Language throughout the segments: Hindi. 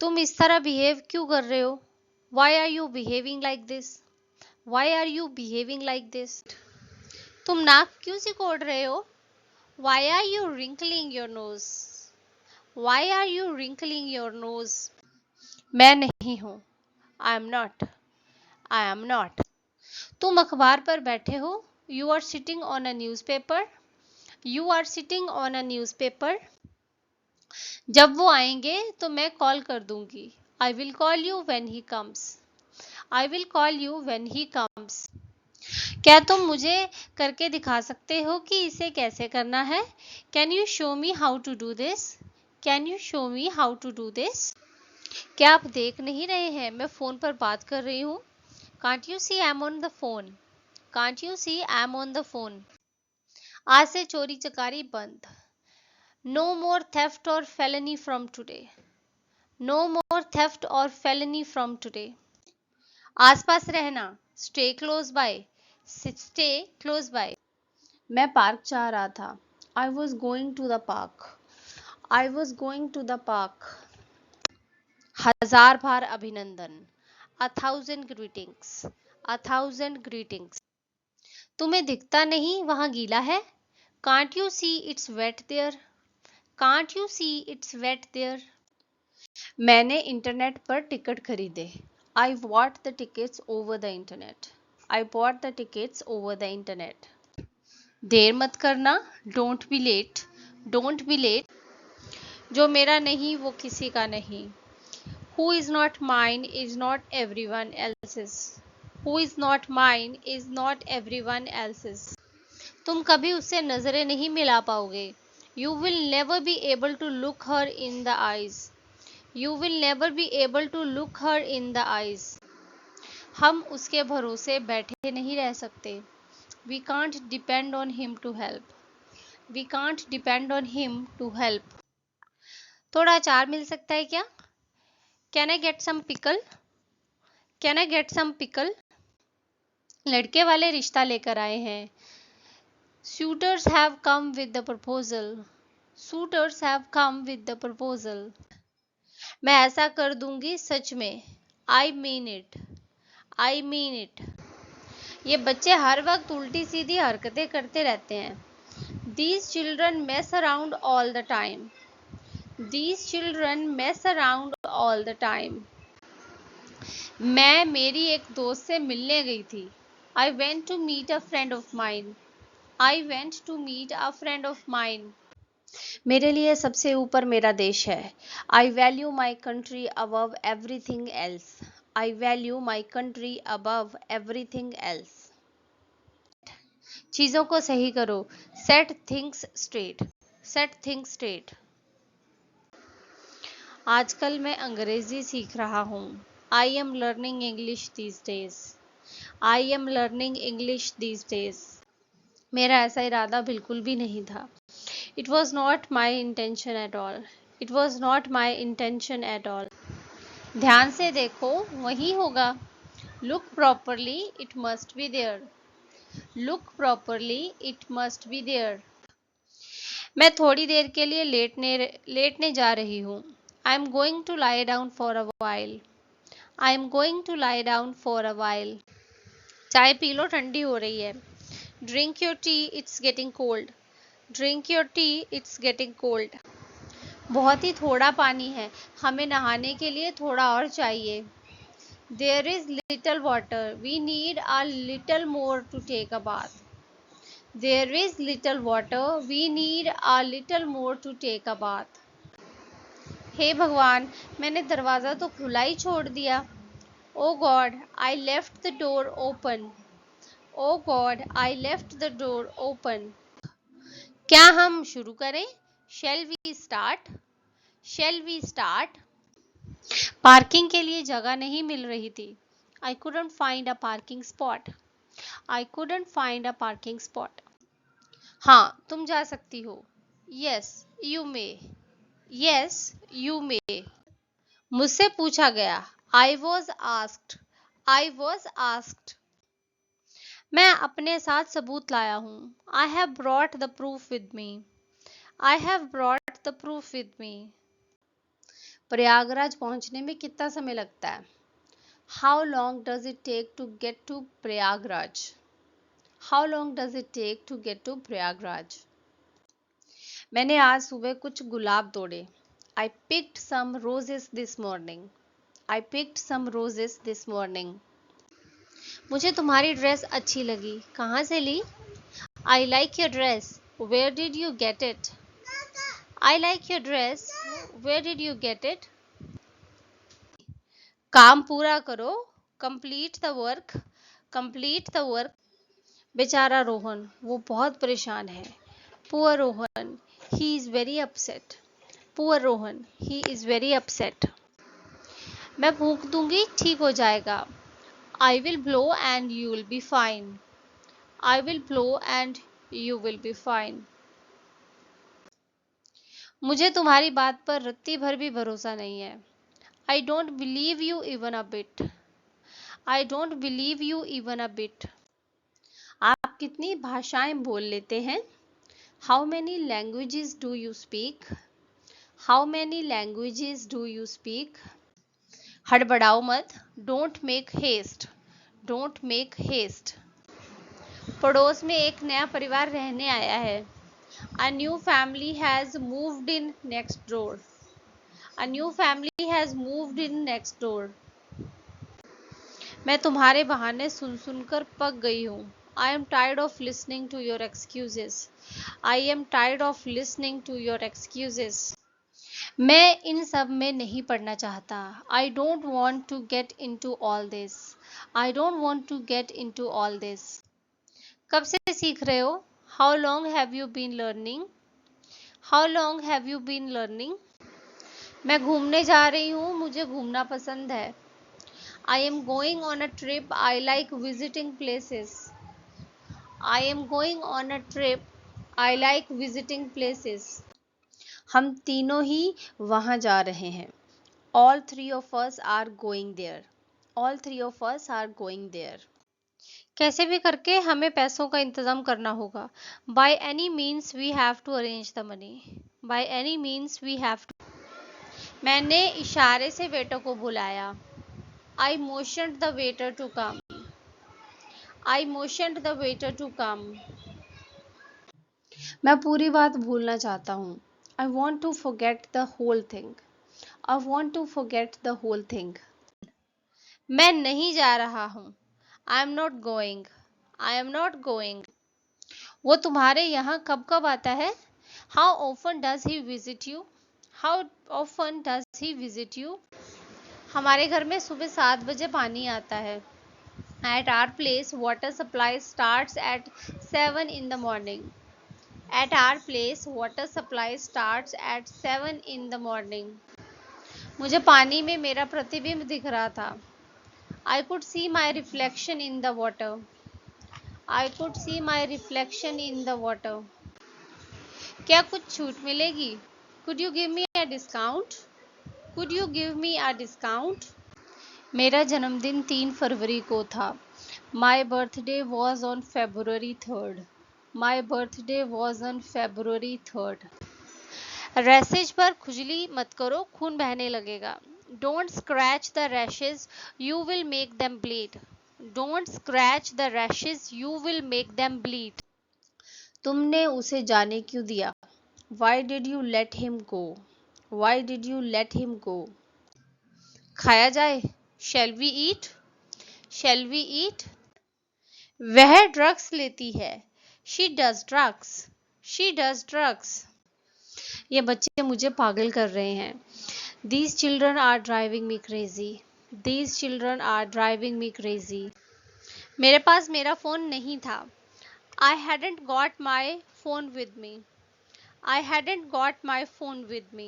तुम इस तरह बिहेव क्यों कर रहे हो? Why are you behaving like this? Why are you behaving like this? तुम नाक क्यों सिकोड़ रहे हो? Why are you wrinkling your nose? Why are you wrinkling your nose? मैं नहीं हूं। I am not. I am not. तुम अखबार पर बैठे हो? You are sitting on a newspaper. You are sitting on a newspaper. जब वो आएंगे तो मैं कॉल कर दूंगी। I will call you when he comes. I will call you when he comes. क्या तुम मुझे करके दिखा सकते हो कि इसे कैसे करना है? Can you show me how to do this? Can you show me how to do this? क्या आप देख नहीं रहे हैं मैं फोन पर बात कर रही हूँ? Can't you see I am on the phone? Can't you see I am on the phone? आज से चोरी चकारी बंद। No more theft or felony from today. No more theft or felony from today. आसपास रहना। Stay close by. Stay close by. मैं पार्क जा रहा था। I was going to the park. I was going to the park. हजार बार अभिनंदन। A thousand greetings. A thousand greetings. तुम्हें दिखता नहीं वहां गीला है? Can't you see it's wet there? Can't you see it's wet there? मैंने इंटरनेट पर टिकट खरीदे। I bought the tickets over the internet. I bought the tickets over the internet. देर मत करना। Don't be late. Don't be late. जो मेरा नहीं वो किसी का नहीं। Who is not mine is not everyone else's. Who is not mine is not everyone else's. तुम कभी उससे नजरें नहीं मिला पाओगे। You will never be able to look her in the eyes. You will never be able to look her in the eyes. हम उसके भरोसे बैठे नहीं रह सकते। We can't depend on him to help. We can't depend on him to help. थोड़ा अचार मिल सकता है क्या? Can I get some pickle? Can I get some pickle? लड़के वाले रिश्ता लेकर आए हैं। Suitors have come with the proposal. Suitors have come with the proposal. मैं ऐसा कर दूंगी सच में। I mean it. I mean it. ये बच्चे हर वक्त उल्टी सीधी हरकतें करते रहते हैं। These children mess around all the time. These children mess around all the time. मैं मेरी एक दोस्त से मिलने गई थी। I went to meet a friend of mine. I went to meet a friend of mine. मेरे लिए सबसे ऊपर मेरा देश है। I value my country above everything else. I value my country above everything else. चीजों को सही करो। Set things straight. Set things straight. आजकल मैं अंग्रेजी सीख रहा हूँ। I am learning English these days. I am learning English these days. मेरा ऐसा इरादा बिल्कुल भी नहीं था। It was not my intention at all. It was not my intention at all. ध्यान से देखो वही होगा। Look properly, it must be there. Look properly, it must be there. मैं थोड़ी देर के लिए लेटने जा रही हूँ। I am going to lie down for a while. I am going to lie down for a while. चाय पी लो ठंडी हो रही है। Drink your tea, it's getting cold. Drink your tea, it's getting cold. बहुत ही थोड़ा पानी है। हमें नहाने के लिए थोड़ा और चाहिए। There is little water. We need a little more to take a bath. There is little water. We need a little more to take a bath. हे भगवान, मैंने दरवाज़ा तो खुला ही छोड़ दिया। Oh God, I left the door open. Oh God, I left the door open. क्या हम शुरू करें? Shall we start? Shall we start? Parking के लिए जगह नहीं मिल रही थी। I couldn't find a parking spot. I couldn't find a parking spot. हाँ, तुम जा सकती हो। Yes, you may. Yes, you may. मुझसे पूछा गया। I was asked. I was asked. मैं अपने साथ सबूत लाया हूँ। I have brought the proof with me. I have brought the proof with me. Prayagraj पहुंचने में कितना समय लगता है? How long does it take to get to Prayagraj? How long does it take to get to Prayagraj? मैंने आज सुबह कुछ गुलाब तोड़े। I picked some roses this morning. I picked some roses this morning. मुझे तुम्हारी ड्रेस अच्छी लगी, कहाँ से ली? I like your dress, where did you get it? I like your dress, where did you get it? काम पूरा करो, complete the work, complete the work. बेचारा रोहन, वो बहुत परेशान है। Poor Rohan, he is very upset. Poor Rohan, he is very upset. मैं फूंक दूंगी, ठीक हो जाएगा। I will blow and you will be fine. I will blow and you will be fine. मुझे तुम्हारी बात पर रत्ती भर भी भरोसा नहीं है। I don't believe you even a bit. I don't believe you even a bit. आप कितनी भाषाएं बोल लेते हैं? How many languages do you speak? How many languages do you speak? हड़बड़ाओ मत, don't make haste. Don't make haste. पड़ोस में एक नया परिवार रहने आया है। A new family has moved in next door. A new family has moved in next door. मैं तुम्हारे बहाने सुन सुनकर पक गई हूँ। I am tired of listening to your excuses. I am tired of listening to your excuses. मैं इन सब में नहीं पढ़ना चाहता। I don't want to get into all this. I don't want to get into all this. कब से सीख रहे हो? How long have you been learning? How long have you been learning? मैं घूमने जा रही हूँ, मुझे घूमना पसंद है। I am going on a trip. I like visiting places. I am going on a trip. I like visiting places. हम तीनों ही वहाँ जा रहे हैं। All three of us are going there. All three of us are going there. कैसे भी करके हमें पैसों का इंतजाम करना होगा। By any means we have to arrange the money. By any means we have to. मैंने इशारे से वेटर को बुलाया। I motioned the waiter to come. I motioned the waiter to come. मैं पूरी बात भूलना चाहता हूँ। I want to forget the whole thing. I want to forget the whole thing. मैं नहीं जा रहा हूँ। I am not going. I am not going. वो तुम्हारे यहाँ कब कब आता है? How often does he visit you? How often does he visit you? हमारे घर में सुबह 7 बजे पानी आता है। At our place, water supply starts at 7 in the morning. At our place, water supply starts at 7 in the morning. मुझे पानी में मेरा प्रतिबिंब दिख रहा था। I could see my reflection in the water. I could see my reflection in the water. क्या कुछ छूट मिलेगी? Could you give me a discount? Could you give me a discount? मेरा जन्मदिन 3 फरवरी को था। My birthday was on February 3rd. My birthday was on February 3rd. Rashes पर खुजली मत करो, खून बहने लगेगा। Don't scratch the rashes, you will make them bleed. Don't scratch the rashes, you will make them bleed. तुमने उसे जाने क्यों दिया? Why did you let him go? Why did you let him go? खाया जाए? Shall we eat? Shall we eat? वह ड्रग्स लेती है। She does drugs. She does drugs. ये बच्चे मुझे पागल कर रहे हैं। These children are driving me crazy. These children are driving me crazy. मेरे पास मेरा फ़ोन नहीं था। I hadn't got my phone with me. I hadn't got my phone with me.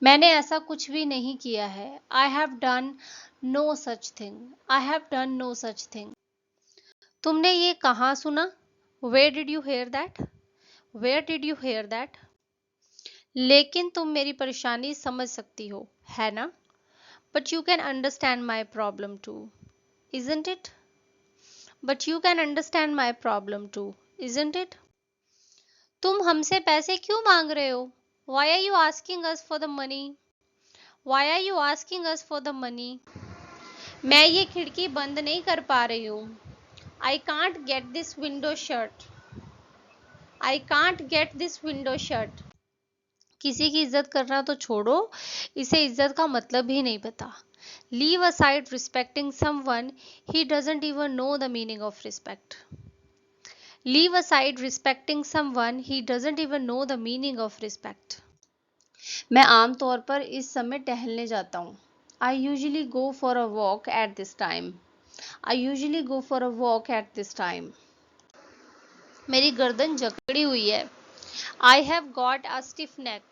मैंने ऐसा कुछ भी नहीं किया है। I have done no such thing. I have done no such thing. तुमने ये कहाँ सुना? Where did you hear that? Where did you hear that? लेकिन तुम मेरी परेशानी समझ सकती हो, है ना? But you can understand my problem too, isn't it? But you can understand my problem too, isn't it? तुम हमसे पैसे क्यों मांग रहे हो? Why are you asking us for the money? Why are you asking us for the money? मैं ये खिड़की बंद नहीं कर पा रही हूँ. I can't get this window shut. I can't get this window shut. किसी की इज्जत करना तो छोड़ो, इसे इज्जत का मतलब ही नहीं पता. Leave aside respecting someone, he doesn't even know the meaning of respect. Leave aside respecting someone, he doesn't even know the meaning of respect. मैं आमतौर पर इस समय टहलने जाता हूँ. I usually go for a walk at this time. I usually go for a walk at this time. मेरी गर्दन जकड़ी हुई है. I have got a stiff neck.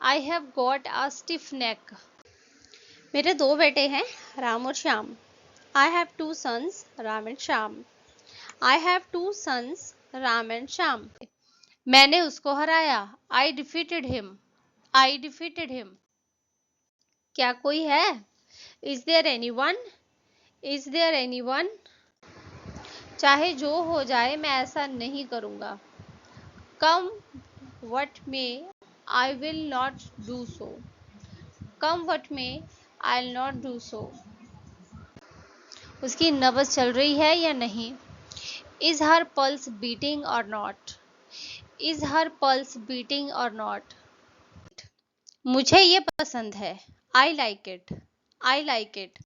I have got a stiff नेक. मेरे दो बेटे हैं, राम और Shyam. I have two sons, Ram and Shyam. I have two sons, Ram and Shyam. मैंने उसको हराया. I defeated him. I defeated him. क्या कोई है? Is there anyone? Is there anyone? चाहे जो हो जाए मैं ऐसा नहीं करूंगा. Come what may, I will not do so. Come what may, I will not do so. उसकी नब्ज चल रही है या नहीं? Is her pulse beating or not? Is her pulse beating or not? मुझे ये पसंद है. I like it. I like it.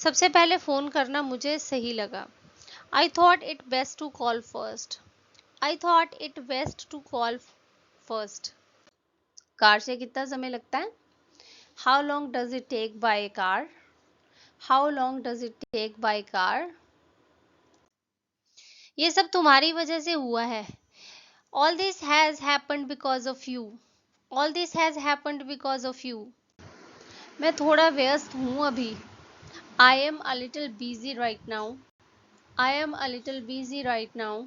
सबसे पहले फोन करना मुझे सही लगा. I thought it best to call first. I thought it best to call first. Car से कितना समय लगता है? How long does it take by car? How long does it take by car? ये सब तुम्हारी वजह से हुआ है. All this has happened because of you. All this has happened because of you. मैं थोड़ा व्यस्त हूँ अभी. I am a little busy right now. I am a little busy right now.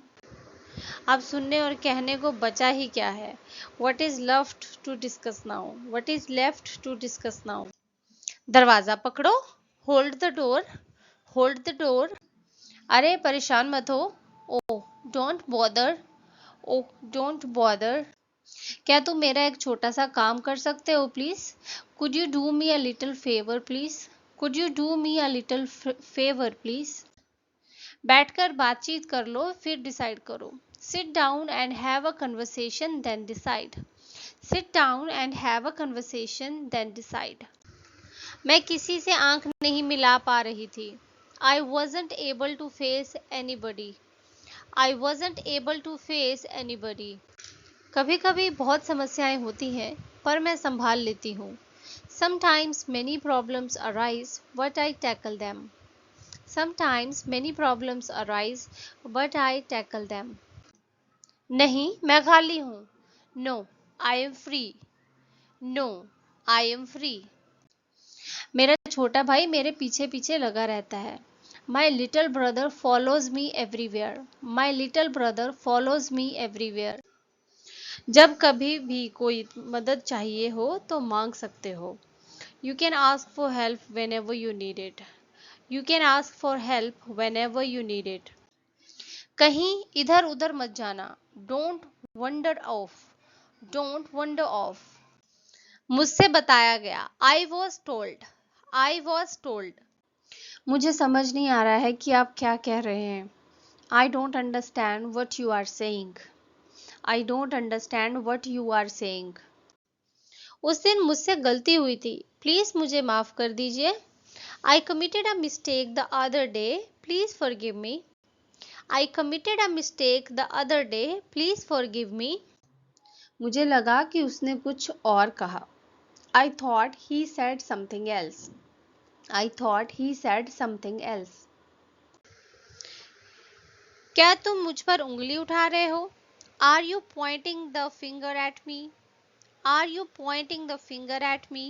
अब सुनने और कहने को बचा ही क्या है? What is left to discuss now? What is left to discuss now? दरवाजा पकड़ो. Hold the door. Hold the door. अरे परेशान मत हो. Oh don't bother. Oh don't bother. क्या तुम मेरा एक छोटा सा काम कर सकते हो please? Could you do me a little favour please? Could you do me a little favour please? बैठकर बातचीत कर लो फिर डिसाइड करो. Sit down and have a conversation then decide. Sit down and have a conversation then decide. मैं किसी से आंख नहीं मिला पा रही थी. I wasn't able to face anybody. I wasn't able to face anybody. कभी कभी बहुत समस्याएं होती हैं पर मैं संभाल लेती हूँ. Sometimes many problems arise but I tackle them. Sometimes many problems arise but I tackle them. नहीं मैं खाली हूँ. No, I am free. No, I am free. मेरा छोटा भाई मेरे पीछे पीछे लगा रहता है. My little brother follows me everywhere. My little brother follows me everywhere. जब कभी भी कोई मदद चाहिए हो तो मांग सकते हो. You can ask for help whenever you need it. You can ask for help whenever you need it. कहीं इधर उधर मत जाना. Don't wander off. Don't wander off. मुझसे बताया गया. I was told. I was told. मुझे समझ नहीं आ रहा है कि आप क्या कह रहे हैं. I don't understand what you are saying. I don't understand what you are saying. उस दिन मुझसे गलती हुई थी. प्लीज मुझे माफ कर दीजिए. I committed a mistake the other day. Please forgive me. I committed a mistake the other day. Please forgive me. मुझे लगा कि उसने कुछ और कहा. I thought he said something else. I thought he said something else. क्या तुम मुझ पर उंगली उठा रहे हो? Are you pointing the finger at me? Are you pointing the finger at me?